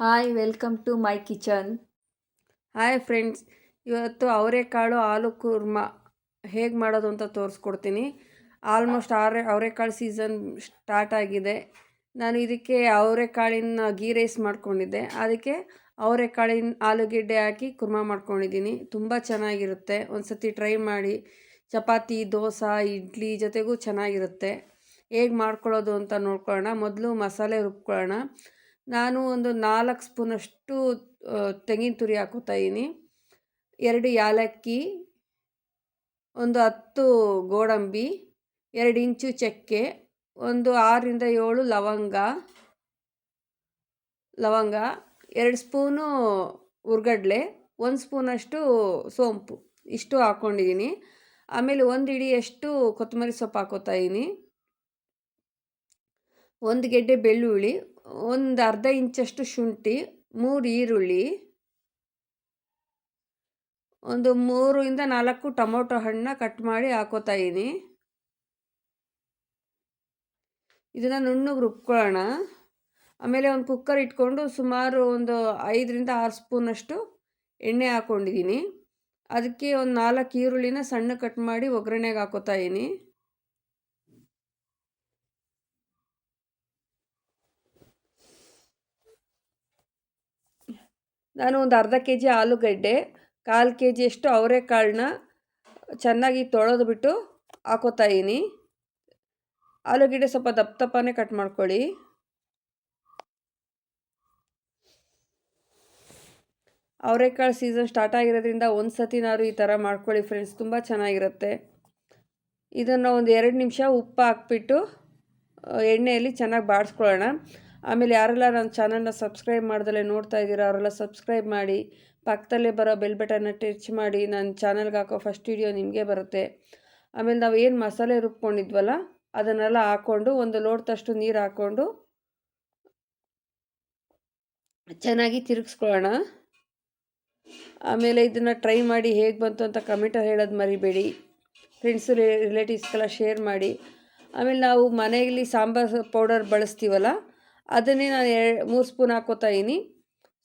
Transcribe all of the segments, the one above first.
Hi welcome to my kitchen. Hi friends, ಇವತ್ತು ಅವರೆಕಾಳು ಆಲೂ ಕುರ್ಮಾ ಹೇಗೆ ಮಾಡೋದು ಅಂತ ತೋರಿಸ್ಕೊಡ್ತೀನಿ. ಆಲ್ಮೋಸ್ಟ್ ಅವರೆಕಾಳು ಸೀಸನ್ ಸ್ಟಾರ್ಟ್ ಆಗಿದೆ. ನಾನು ಇದಕ್ಕೆ ಅವರೆಕಾಳಿನ ಗೀ ರೈಸ್ ಮಾಡ್ಕೊಂಡಿದ್ದೆ. ಅದಕ್ಕೆ ಅವರೆಕಾಳಿನ ಆಲೂಗೆಡ್ಡೆ ಹಾಕಿ ಕುರ್ಮಾ ಮಾಡ್ಕೊಂಡಿದ್ದೀನಿ. ತುಂಬ ಚೆನ್ನಾಗಿರುತ್ತೆ. ಒಂದು ಸತಿ ಟ್ರೈ ಮಾಡಿ. ಚಪಾತಿ, ದೋಸೆ, ಇಡ್ಲಿ ಜೊತೆಗೂ ಚೆನ್ನಾಗಿರುತ್ತೆ. ಹೇಗೆ ಮಾಡ್ಕೊಳ್ಳೋದು ಅಂತ ನೋಡ್ಕೊಳ್ಳೋಣ. ಮೊದಲು ಮಸಾಲೆ ರುಬ್ಕೊಳ್ಳೋಣ. ನಾನು ಒಂದು 4 ಸ್ಪೂನಷ್ಟು ತೆಂಗಿನ ತುರಿ ಹಾಕೋತಾಯಿದ್ದೀನಿ. 2 ಯಾಲಕ್ಕಿ, ಒಂದು 10 ಗೋಡಂಬಿ, 2 ಇಂಚು ಚಕ್ಕೆ, ಒಂದು 6ರಿಂದ 7 ಲವಂಗ, 2 ಸ್ಪೂನು ಹುರ್ಗಡ್ಲೆ, 1 ಸ್ಪೂನಷ್ಟು ಸೋಂಪು, ಇಷ್ಟು ಹಾಕ್ಕೊಂಡಿದ್ದೀನಿ. ಆಮೇಲೆ 1 ಹಿಡಿಯಷ್ಟು ಕೊತ್ತಂಬರಿ ಸೊಪ್ಪು ಹಾಕೋತಾಯಿದ್ದೀನಿ. 1 ಗೆಡ್ಡೆ ಬೆಳ್ಳುಳ್ಳಿ, ಒಂದು ಅರ್ಧ ಇಂಚಷ್ಟು ಶುಂಠಿ, 3 ಈರುಳ್ಳಿ, ಒಂದು 3ರಿಂದ 4 ಟೊಮೊಟೊ ಹಣ್ಣನ್ನ ಕಟ್ ಮಾಡಿ ಹಾಕೋತಾಯಿದ್ದೀನಿ. ಇದನ್ನು ನುಣ್ಣಗೆ ರುಬ್ಕೊಳ್ಳೋಣ. ಆಮೇಲೆ ಒಂದು ಕುಕ್ಕರ್ ಇಟ್ಕೊಂಡು ಸುಮಾರು ಒಂದು 5ರಿಂದ 6 ಸ್ಪೂನಷ್ಟು ಎಣ್ಣೆ ಹಾಕ್ಕೊಂಡಿದ್ದೀನಿ. ಅದಕ್ಕೆ ಒಂದು 4 ಈರುಳ್ಳಿನ ಸಣ್ಣ ಕಟ್ ಮಾಡಿ ಒಗ್ಗರಣೆಗೆ ಹಾಕೋತಾಯಿದ್ದೀನಿ. ನಾನು ಒಂದು ಅರ್ಧ ಕೆ ಜಿ ಆಲೂಗಡ್ಡೆ, 1/4 ಕೆ ಜಿಯಷ್ಟು ಅವರೆಕಾಳನ್ನ ಚೆನ್ನಾಗಿ ತೊಳೆದ್ಬಿಟ್ಟು ಹಾಕೋತಾಯಿದ್ದೀನಿ. ಆಲೂಗಡ್ಡೆ ಸ್ವಲ್ಪ ದಪ್ಪ ದಪ್ಪನೇ ಕಟ್ ಮಾಡ್ಕೊಳ್ಳಿ. ಅವರೆಕಾಳು ಸೀಸನ್ ಸ್ಟಾರ್ಟ್ ಆಗಿರೋದ್ರಿಂದ ಒಂದು ಸತಿನಾದ್ರು ಈ ಥರ ಮಾಡ್ಕೊಳ್ಳಿ ಫ್ರೆಂಡ್ಸ್, ತುಂಬ ಚೆನ್ನಾಗಿರುತ್ತೆ. ಇದನ್ನು ಒಂದು 2 ನಿಮಿಷ ಉಪ್ಪು ಹಾಕ್ಬಿಟ್ಟು ಎಣ್ಣೆಯಲ್ಲಿ ಚೆನ್ನಾಗಿ ಬಾಡಿಸ್ಕೊಳ್ಳೋಣ. ಆಮೇಲೆ ಯಾರೆಲ್ಲ ನನ್ನ ಚಾನಲ್ನ ಸಬ್ಸ್ಕ್ರೈಬ್ ಮಾಡ್ದಲೇ ನೋಡ್ತಾ ಇದ್ದೀರಾ ಅವರೆಲ್ಲ ಸಬ್ಸ್ಕ್ರೈಬ್ ಮಾಡಿ, ಪಕ್ಕದಲ್ಲೇ ಬರೋ ಬೆಲ್ ಬಟನ್ನ ಟಚ್ ಮಾಡಿ. ನನ್ನ ಚಾನಲ್ಗೆ ಹಾಕೋ ಫಸ್ಟ್ ವಿಡಿಯೋ ನಿಮಗೆ ಬರುತ್ತೆ. ಆಮೇಲೆ ನಾವು ಏನು ಮಸಾಲೆ ರುಬ್ಕೊಂಡಿದ್ವಲ್ಲ ಅದನ್ನೆಲ್ಲ ಹಾಕ್ಕೊಂಡು ಒಂದು ಲೋಟದಷ್ಟು ನೀರು ಹಾಕ್ಕೊಂಡು ಚೆನ್ನಾಗಿ ತಿರುಗಿಸ್ಕೊಳ್ಳೋಣ. ಆಮೇಲೆ ಇದನ್ನು ಟ್ರೈ ಮಾಡಿ ಹೇಗೆ ಬಂತು ಅಂತ ಕಮೆಂಟಲ್ಲಿ ಹೇಳೋದು ಮರಿಬೇಡಿ. ಫ್ರೆಂಡ್ಸು ರಿಲೇಟಿವ್ಸ್ಗೆಲ್ಲ ಶೇರ್ ಮಾಡಿ. ಆಮೇಲೆ ನಾವು ಮನೆಯಲ್ಲಿ ಸಾಂಬಾರು ಪೌಡರ್ ಬಳಸ್ತೀವಲ್ಲ ಅದನ್ನೇ ನಾನು 3 ಸ್ಪೂನ್ ಹಾಕೋತಾಯಿದ್ದೀನಿ.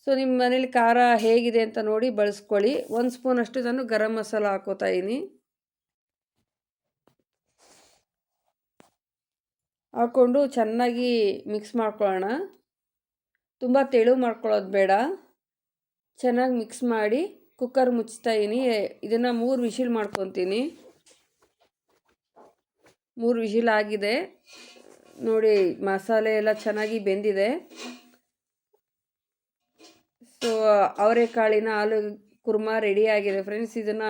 ಸೊ ನಿಮ್ಮ ಮನೇಲಿ ಖಾರ ಹೇಗಿದೆ ಅಂತ ನೋಡಿ ಬಳಸ್ಕೊಳ್ಳಿ. 1 ಸ್ಪೂನಷ್ಟು ನಾನು ಗರಂ ಮಸಾಲ ಹಾಕೋತಾಯಿದ್ದೀನಿ. ಹಾಕ್ಕೊಂಡು ಚೆನ್ನಾಗಿ ಮಿಕ್ಸ್ ಮಾಡ್ಕೊಳ್ಳೋಣ. ತುಂಬ ತೆಳು ಮಾಡ್ಕೊಳ್ಳೋದು ಬೇಡ. ಚೆನ್ನಾಗಿ ಮಿಕ್ಸ್ ಮಾಡಿ ಕುಕ್ಕರ್ ಮುಚ್ತಾಯಿದ್ದೀನಿ. ಇದನ್ನು 3 ವಿಷಿಲ್ ಮಾಡ್ಕೊತೀನಿ. 3 ವಿಷಿಲ್ ಆಗಿದೆ ನೋಡಿ. ಮಸಾಲೆ ಎಲ್ಲ ಚೆನ್ನಾಗಿ ಬೆಂದಿದೆ. ಸೊ ಅವರೆಕಾಳಿನ ಆಲೂ ಕುರ್ಮಾ ರೆಡಿಯಾಗಿದೆ ಫ್ರೆಂಡ್ಸ್. ಇದನ್ನು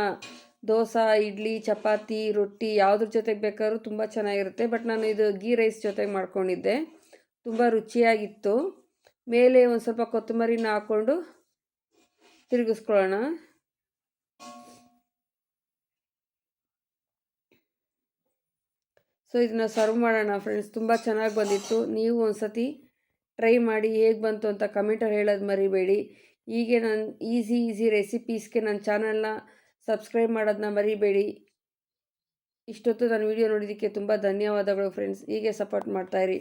ದೋಸೆ, ಇಡ್ಲಿ, ಚಪಾತಿ, ರೊಟ್ಟಿ ಯಾವುದ್ರ ಜೊತೆಗೆ ಬೇಕಾದ್ರೂ ತುಂಬ ಚೆನ್ನಾಗಿರುತ್ತೆ. ಬಟ್ ನಾನು ಇದು ಗೀ ರೈಸ್ ಜೊತೆಗೆ ಮಾಡ್ಕೊಂಡಿದ್ದೆ. ತುಂಬ ರುಚಿಯಾಗಿತ್ತು. ಮೇಲೆ ಒಂದು ಸ್ವಲ್ಪ ಕೊತ್ತಂಬರಿನ ಹಾಕ್ಕೊಂಡು ತಿರುಗಿಸ್ಕೊಳ್ಳೋಣ. ಸೊ ಇದನ್ನು ಸರ್ವ್ ಮಾಡೋಣ ಫ್ರೆಂಡ್ಸ್. ತುಂಬ ಚೆನ್ನಾಗಿ ಬಂದಿತ್ತು. ನೀವು ಒಂದು ಸತಿ ಟ್ರೈ ಮಾಡಿ ಹೇಗೆ ಬಂತು ಅಂತ ಕಮೆಂಟಲ್ಲಿ ಹೇಳೋದು ಮರಿಬೇಡಿ. ಹೀಗೆ ನಾನು ಈಸಿ ರೆಸಿಪೀಸ್ಗೆ ನನ್ನ ಚಾನಲ್ನ ಸಬ್ಸ್ಕ್ರೈಬ್ ಮಾಡೋದನ್ನ ಮರಿಬೇಡಿ. ಇಷ್ಟೊತ್ತು ನನ್ನ ವಿಡಿಯೋ ನೋಡಿದ್ದಕ್ಕೆ ತುಂಬ ಧನ್ಯವಾದಗಳು ಫ್ರೆಂಡ್ಸ್. ಹೀಗೆ ಸಪೋರ್ಟ್ ಮಾಡ್ತಾಯಿರಿ.